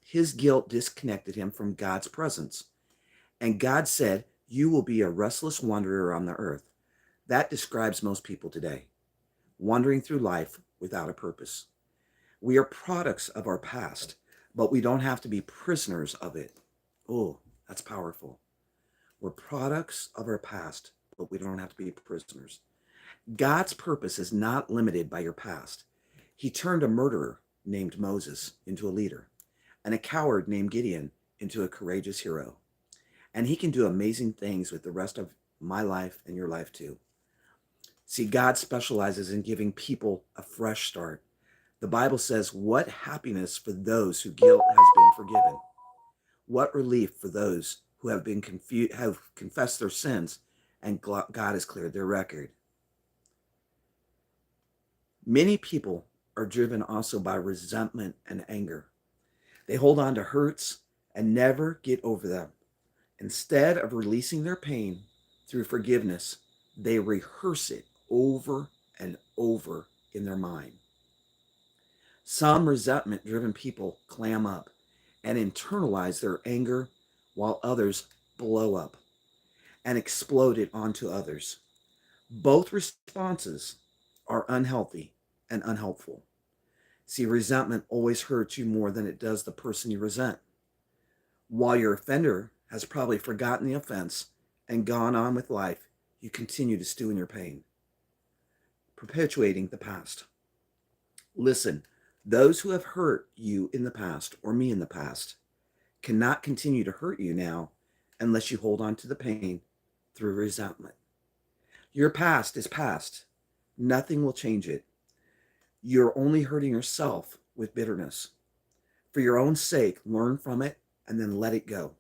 his guilt disconnected him from God's presence. And God said, "You will be a restless wanderer on the earth." That describes most people today, wandering through life without a purpose. We are products of our past, but we don't have to be prisoners of it. Oh, that's powerful. We're products of our past, but we don't have to be prisoners. God's purpose is not limited by your past. He turned a murderer named Moses into a leader, and a coward named Gideon into a courageous hero. And he can do amazing things with the rest of my life and your life too. See, God specializes in giving people a fresh start. The Bible says, what happiness for those whose guilt has been forgiven. What relief for those who have been have confessed their sins and God has cleared their record. Many people are driven also by resentment and anger. They hold on to hurts and never get over them. Instead of releasing their pain through forgiveness, they rehearse it over and over in their mind. Some resentment-driven people clam up and internalize their anger, while others blow up and explode it onto others. Both responses are unhealthy and unhelpful. See, resentment always hurts you more than it does the person you resent. While your offender has probably forgotten the offense and gone on with life, you continue to stew in your pain, perpetuating the past. Listen, those who have hurt you in the past, or me in the past, cannot continue to hurt you now unless you hold on to the pain through resentment. Your past is past. Nothing will change it. You're only hurting yourself with bitterness. For your own sake, learn from it and then let it go.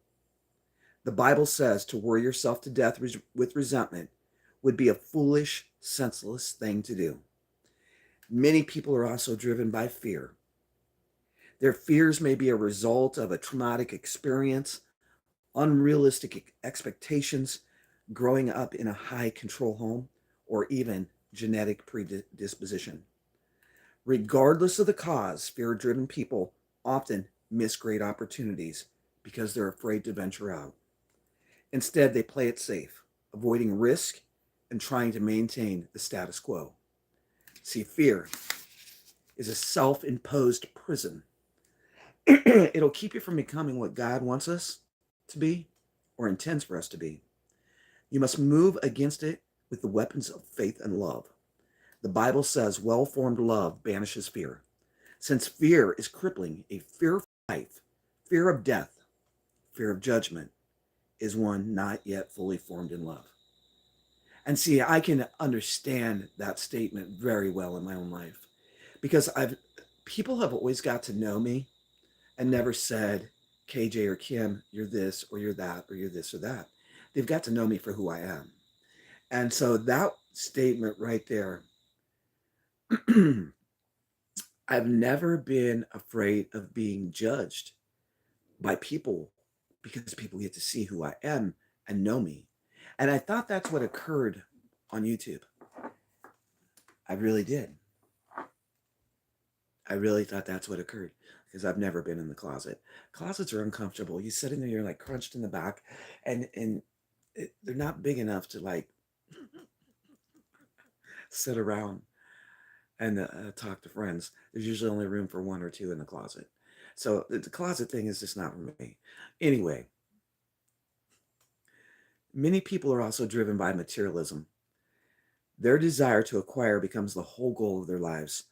The Bible says to worry yourself to death with resentment would be a foolish, senseless thing to do. Many people are also driven by fear. Their fears may be a result of a traumatic experience, unrealistic expectations, growing up in a high control home, or even genetic predisposition. Regardless of the cause, fear-driven people often miss great opportunities because they're afraid to venture out. Instead, they play it safe, avoiding risk and trying to maintain the status quo. See, fear is a self-imposed prison. It'll keep you from becoming what God wants us to be or intends for us to be. You must move against it with the weapons of faith and love. The Bible says well-formed love banishes fear. Since fear is crippling, a fear of life, fear of death, fear of judgment is one not yet fully formed in love. And see, I can understand that statement very well in my own life because people have always got to know me and never said, KJ or Kim, you're this or you're that or you're this or that. They've got to know me for who I am. And so that statement right there, I've never been afraid of being judged by people because people get to see who I am and know me. And I thought that's what occurred on YouTube. I really did. I really thought that's what occurred because I've never been in the closet. Closets are uncomfortable. You sit in there, you're like crunched in the back, and they're not big enough to like sit around and talk to friends. There's usually only room for one or two in the closet. So the closet thing is just not for me. Anyway, many people are also driven by materialism. Their desire to acquire becomes the whole goal of their lives.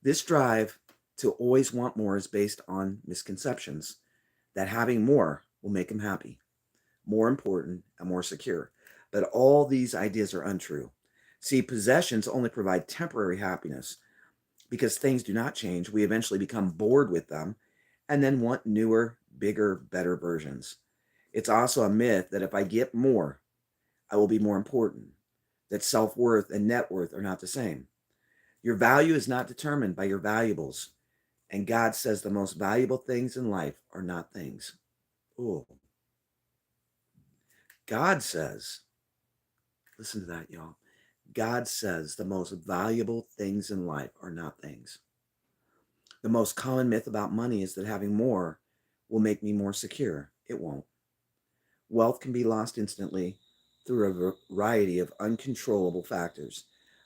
This drive to always want more is based on misconceptions that having more will make them happy, more important, and more secure. But all these ideas are untrue. See, possessions only provide temporary happiness. Because things do not change, we eventually become bored with them and then want newer, bigger, better versions. It's also a myth that if I get more, I will be more important, that self worth and net worth are not the same. Your value is not determined by your valuables. And God says the most valuable things in life are not things. Ooh. God says, listen to that, y'all. God says the most valuable things in life are not things. The most common myth about money is that having more will make me more secure. It won't. Wealth can be lost instantly through a variety of uncontrollable factors.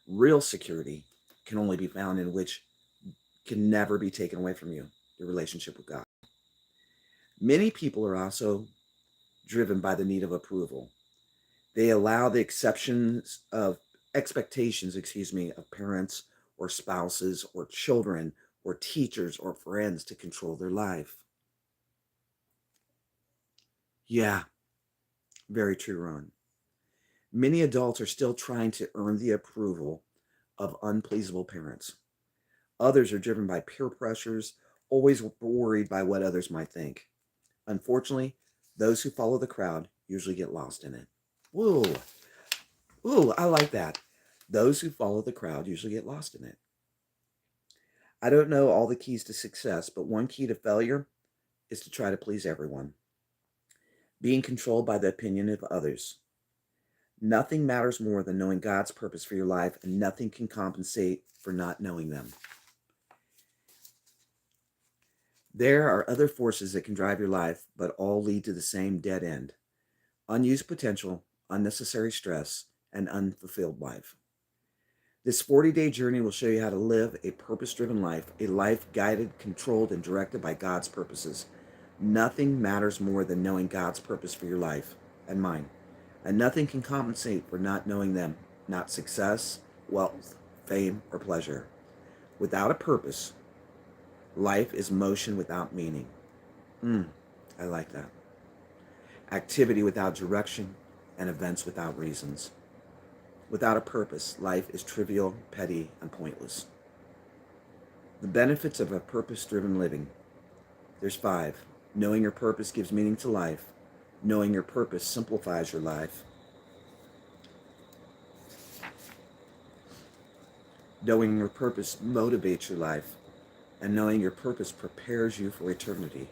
Real security can only be found in which can never be taken away from you, your relationship with God. Many people are also driven by the need of approval. They allow the exceptions of expectations, of parents or spouses or children or teachers or friends to control their life. Yeah, very true, Ron. Many adults are still trying to earn the approval of unpleasable parents. Others are driven by peer pressures, always worried by what others might think. Unfortunately, those who follow the crowd usually get lost in it. Whoa, ooh, I like that. Those who follow the crowd usually get lost in it. I don't know all the keys to success, but one key to failure is to try to please everyone, being controlled by the opinion of others. Nothing matters more than knowing God's purpose for your life, and nothing can compensate for not knowing them. There are other forces that can drive your life, but all lead to the same dead end: unused potential, unnecessary stress, and unfulfilled life. This 40-day journey will show you how to live a purpose-driven life, a life guided, controlled, and directed by God's purposes. Nothing matters more than knowing God's purpose for your life and mine. And nothing can compensate for not knowing them, not success, wealth, fame, or pleasure. Without a purpose, life is motion without meaning. I like that. Activity without direction, and events without reasons. Without a purpose, life is trivial, petty, and pointless. The benefits of a purpose-driven living. There's 5. Knowing your purpose gives meaning to life. Knowing your purpose simplifies your life. Knowing your purpose motivates your life. And knowing your purpose prepares you for eternity.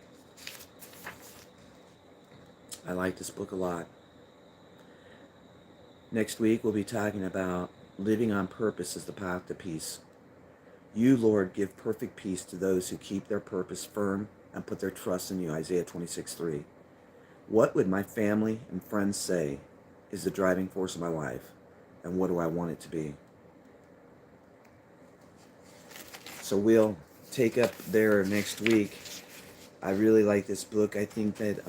I like this book a lot. Next week, we'll be talking about living on purpose as the path to peace. You, Lord, give perfect peace to those who keep their purpose firm and put their trust in you, Isaiah 26:3. What would my family and friends say is the driving force of my life, and what do I want it to be? So we'll take up there next week. I really like this book. I think that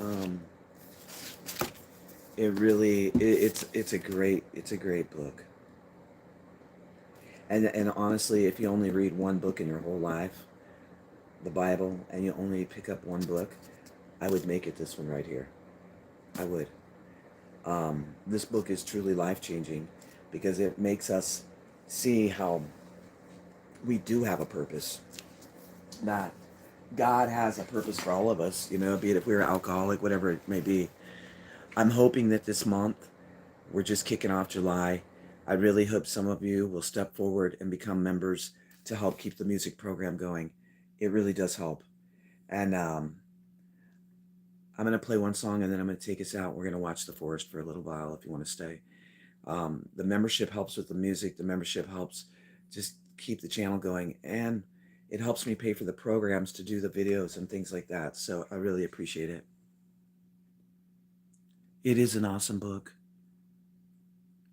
it's a great book. And honestly, if you only read one book in your whole life, the Bible, and you only pick up one book, I would make it this one right here. I would. This book is truly life-changing because it makes us see how we do have a purpose. That God has a purpose for all of us, be it if we're alcoholic, whatever it may be. I'm hoping that this month, we're just kicking off July. I really hope some of you will step forward and become members to help keep the music program going. It really does help. And I'm going to play one song and then I'm going to take us out. We're going to watch the forest for a little while if you want to stay. The membership helps with the music. The membership helps just keep the channel going. And it helps me pay for the programs to do the videos and things like that. So I really appreciate it. It is an awesome book.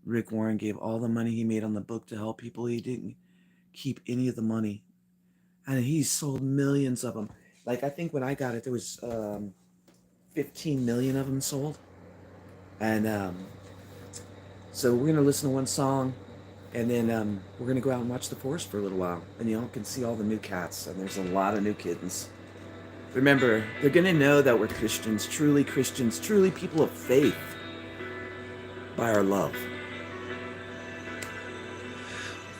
Rick Warren gave all the money he made on the book to help people. He didn't keep any of the money. And he sold millions of them. Like, I think when I got it, there was 15 million of them sold. And so we're going to listen to one song. And then we're going to go out and watch the forest for a little while. And y'all can see all the new cats. And there's a lot of new kittens. Remember, they're going to know that we're Christians, truly people of faith, by our love.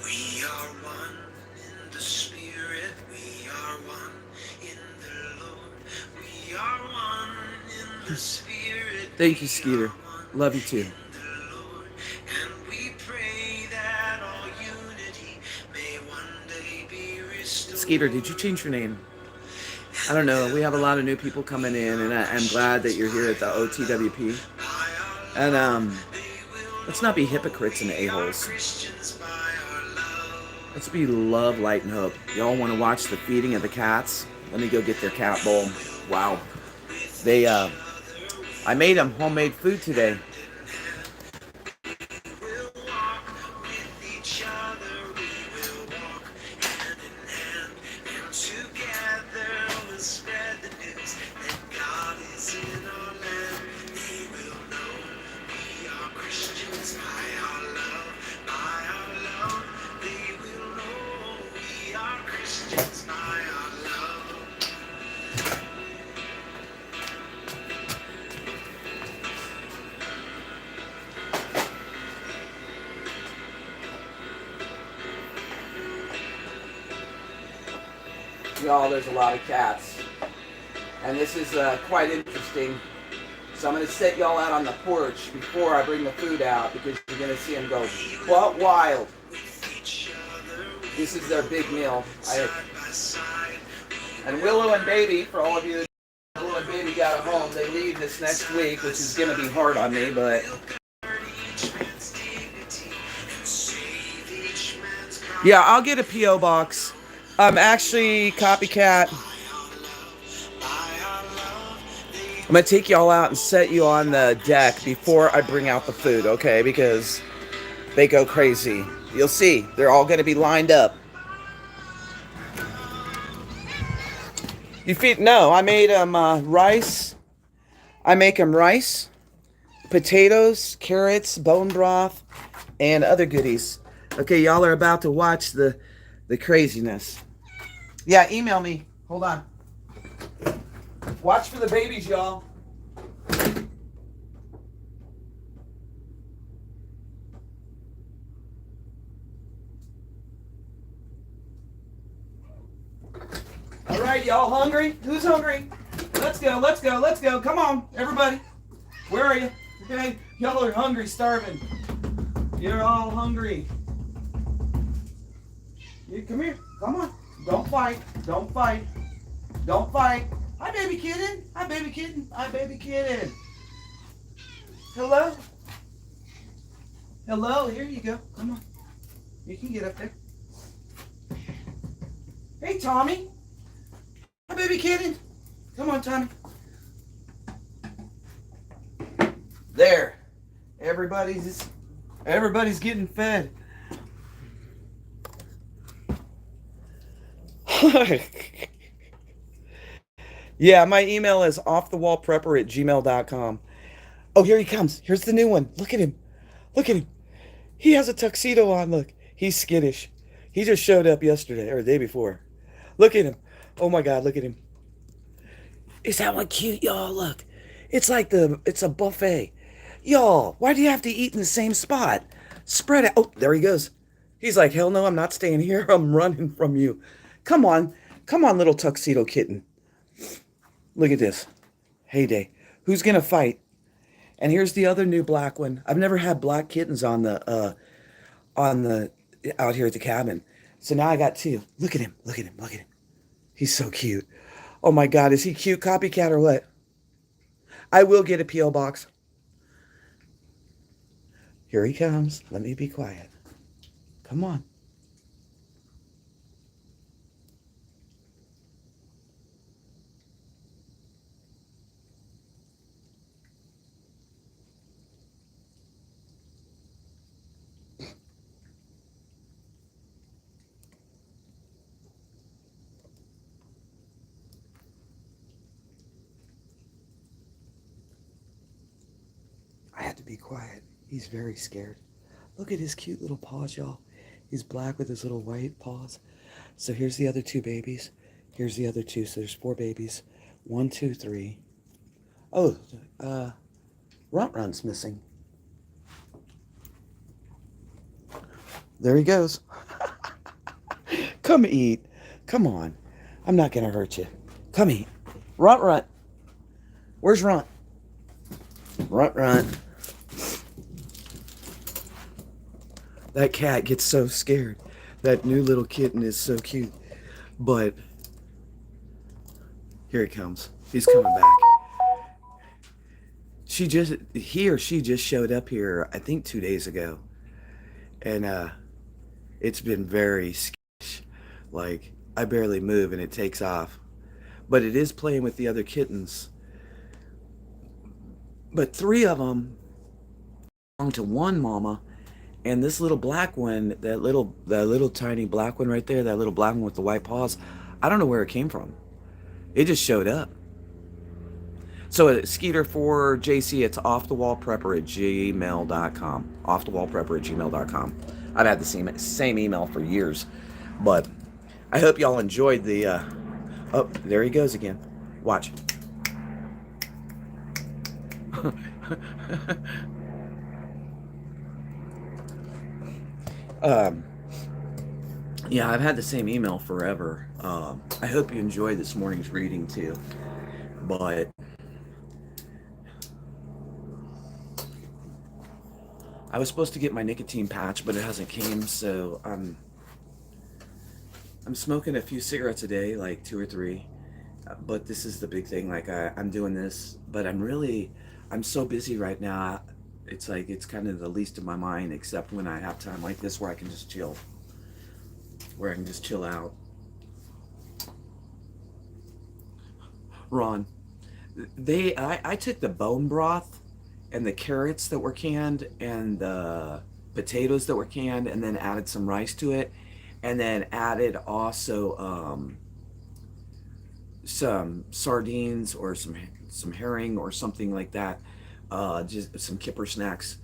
We are one in the Spirit, we are one in the Lord, we are one in the Spirit. Thank you, Skeeter. Love you too. And we pray that all unity may one day be restored. Skeeter, did you change your name? I don't know. We have a lot of new people coming in, and I'm glad that you're here at the OTWP. And let's not be hypocrites and a-holes. Let's be love, light, and hope. Y'all want to watch the feeding of the cats? Let me go get their cat bowl. Wow. I made them homemade food today. Y'all, there's a lot of cats. And this is quite interesting. So I'm going to set y'all out on the porch before I bring the food out because you're going to see them go butt wild. This is their big meal. And Willow and Baby, for all of you, Willow and Baby got a home. They leave this next week, which is going to be hard on me, but yeah, I'll get a P.O. box. I'm actually copycat. I'm going to take y'all out and set you on the deck before I bring out the food, okay? Because they go crazy. You'll see. They're all going to be lined up. No, I made them rice. I make them rice, potatoes, carrots, bone broth, and other goodies. Okay, y'all are about to watch the craziness. Yeah, email me. Hold on. Watch for the babies, y'all. All right, y'all hungry? Who's hungry? Let's go, let's go, let's go. Come on, everybody. Where are you? Okay, y'all are hungry, starving. You're all hungry. You come here. Come on. Don't fight. Don't fight. Don't fight. Hi, baby kitten. Hi, baby kitten. Hi, baby kitten. Hello? Hello? Here you go. Come on. You can get up there. Hey, Tommy. Hi, baby kitten. Come on, Tommy. There. Everybody's getting fed. Yeah, my email is offthewallprepper@gmail.com. Oh, here he comes. Here's the new one. Look at him. Look at him. He has a tuxedo on. Look, he's skittish. He just showed up yesterday or the day before. Look at him. Oh my God, look at him. Is that one cute, y'all? Look, it's like it's a buffet. Y'all, why do you have to eat in the same spot? Spread it. Oh, there he goes. He's like, hell no, I'm not staying here. I'm running from you. Come on, little tuxedo kitten. Look at this. Heyday. Who's gonna fight? And here's the other new black one. I've never had black kittens on the out here at the cabin. So now I got two. Look at him. Look at him. Look at him. He's so cute. Oh my God, is he cute, copycat or what? I will get a P.O. box. Here he comes. Let me be quiet. Come on. I had to be quiet. He's very scared. Look at his cute little paws, y'all. He's black with his little white paws. So here's the other two babies. Here's the other two. So there's four babies. One, two, three. Oh, Run's missing. There he goes. Come eat. Come on. I'm not going to hurt you. Come eat. Run. Where's Run? Run. That cat gets so scared. That new little kitten is so cute. But here he comes. He's coming back. He or she just showed up here, I think 2 days ago. And it's been very skittish. Like, I barely move and it takes off. But it is playing with the other kittens. But three of them belong to one mama. And this little black one, that little tiny black one right there, that little black one with the white paws, I don't know where it came from. It just showed up. So Skeeter for JC, it's offthewallprepper@gmail.com. Offthewallprepper@gmail.com. I've had the same email for years. But I hope y'all enjoyed the oh, there he goes again. Watch. Yeah, I've had the same email forever. I hope you enjoyed this morning's reading too. But I was supposed to get my nicotine patch, but it hasn't came, so I'm smoking a few cigarettes a day, like 2 or 3. But this is the big thing. Like I'm doing this, but I'm so busy right now. It's like it's kind of the least of my mind, except when I have time like this where I can just chill, out. Ron, I took the bone broth and the carrots that were canned and the potatoes that were canned, and then added some rice to it, and then added also some sardines or some herring or something like that, just some kipper snacks,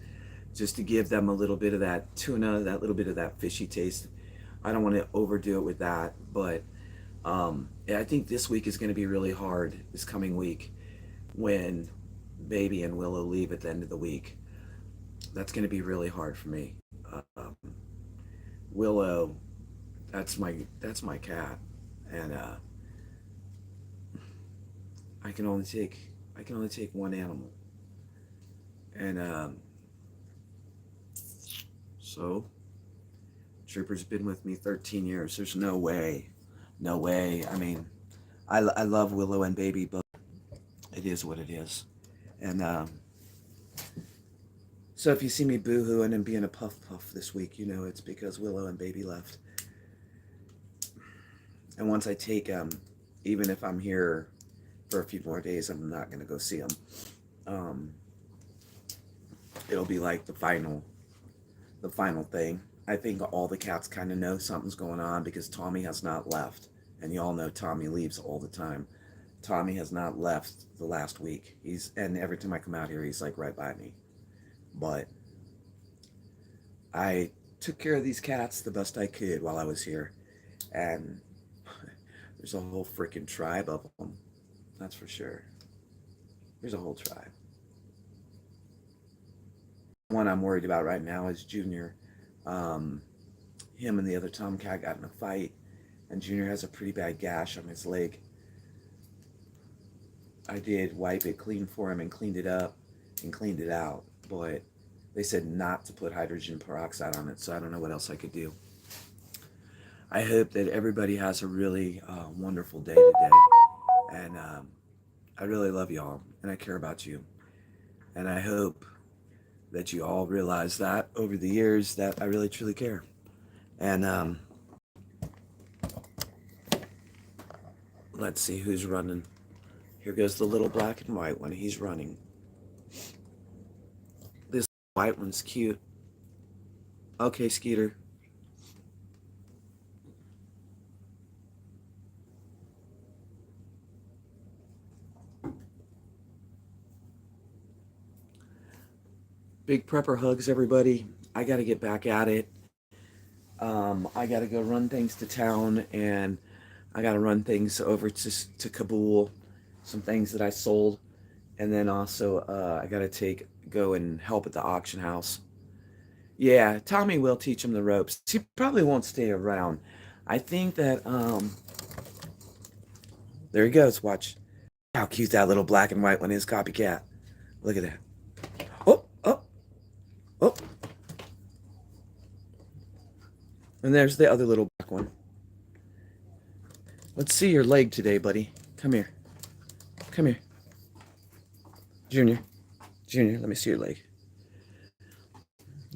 just to give them a little bit of that tuna, that little bit of that fishy taste. I don't want to overdo it with that, but I think this week is going to be really hard, this coming week, when Baby and Willow leave at the end of the week. That's going to be really hard for me. Willow, that's my cat, and I can only take one animal, and so Trooper's been with me 13 years. There's no way. I mean, I love Willow and Baby, but it is what it is. And so if you see me boo-hooing and being a puff this week, you know it's because Willow and Baby left. And once I take them, even if I'm here for a few more days, I'm not going to go see them. It'll be like the final thing. I think all the cats kind of know something's going on because Tommy has not left. And you all know Tommy leaves all the time. Tommy has not left the last week. And every time I come out here, he's like right by me. But I took care of these cats the best I could while I was here. And there's a whole freaking tribe of them. That's for sure. There's a whole tribe. One I'm worried about right now is Junior. Him and the other tomcat got in a fight, and Junior has a pretty bad gash on his leg. I did wipe it clean for him and cleaned it up and cleaned it out, but they said not to put hydrogen peroxide on it, so I don't know what else I could do. I hope that everybody has a really wonderful day today, and I really love y'all, and I care about you. And I hope that you all realize that over the years that I really truly care. And let's see who's running. Here goes the little black and white one. He's running. This white one's cute. Okay, Skeeter. Big prepper hugs, everybody. I got to get back at it. I got to go run things to town, and I got to run things over to Kabul, some things that I sold, and then also I got to go and help at the auction house. Yeah, Tommy will teach him the ropes. He probably won't stay around. I think that there he goes. Watch how cute that little black and white one is, copycat. Look at that. Oh, oh, oh. And there's the other little black one. Let's see your leg today, buddy. Come here. Come here. Junior. Junior, let me see your leg.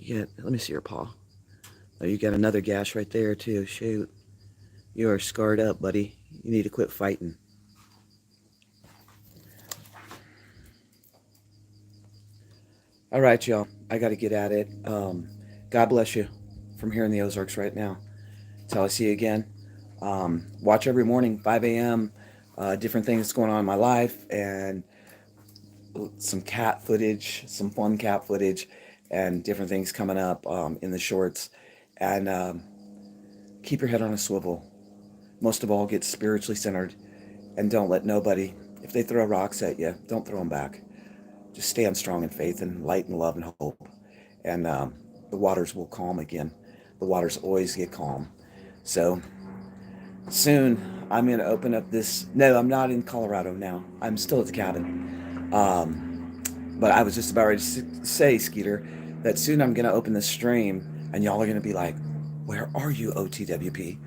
Let me see your paw. Oh, you got another gash right there, too. Shoot. You are scarred up, buddy. You need to quit fighting. All right, y'all. I got to get at it. God bless you from here in the Ozarks right now. Till I see you again. Watch every morning, 5 a.m. Different things going on in my life, and some cat footage, some fun cat footage, and different things coming up in the shorts. And keep your head on a swivel. Most of all, get spiritually centered, and don't let nobody, if they throw rocks at you, don't throw them back. Just stand strong in faith and light and love and hope. And the waters will calm again. The waters always get calm. So soon I'm going to open up this. No, I'm not in Colorado now. I'm still at the cabin. But I was just about ready to say, Skeeter, that soon I'm going to open this stream and y'all are going to be like, where are you, OTWP?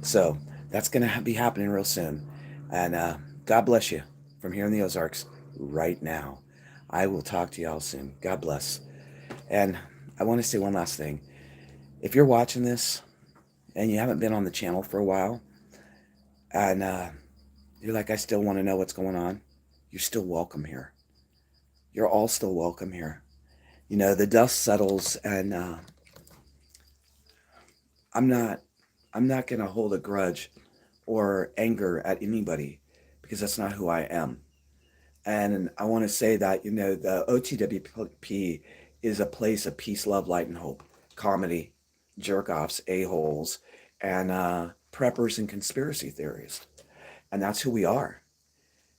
So that's going to be happening real soon. And God bless you from here in the Ozarks right now. I will talk to y'all soon. God bless. And I want to say one last thing. If you're watching this and you haven't been on the channel for a while, and you're like, I still want to know what's going on, you're still welcome here. You're all still welcome here. You know, the dust settles, and I'm not going to hold a grudge or anger at anybody, because that's not who I am. And I want to say that, you know, the OTWP is a place of peace, love, light, and hope. Comedy, jerk-offs, a-holes, and preppers and conspiracy theorists. And that's who we are.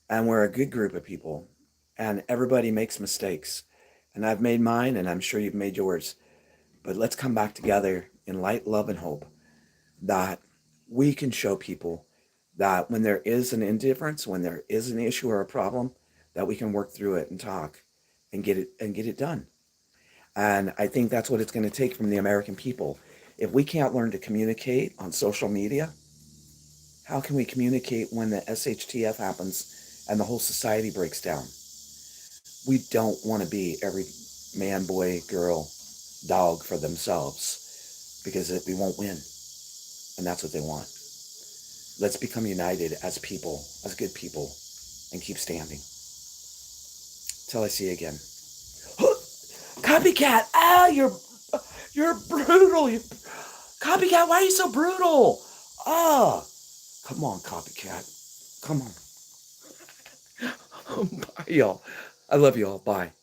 And we're a good group of people. And everybody makes mistakes. And I've made mine, and I'm sure you've made yours. But let's come back together in light, love, and hope, that we can show people that when there is an indifference, when there is an issue or a problem, that we can work through it and talk and get it done. And I think that's what it's going to take from the American people. If we can't learn to communicate on social media, how can we communicate when the SHTF happens and the whole society breaks down? We don't want to be every man, boy, girl, dog for themselves, because we won't win. And that's what they want. Let's become united as people, as good people, and keep standing. Till I see you again. Copycat! Ah, you're brutal. Copycat, why are you so brutal? Ah, come on, Copycat. Come on. Bye, y'all. I love you all. Bye.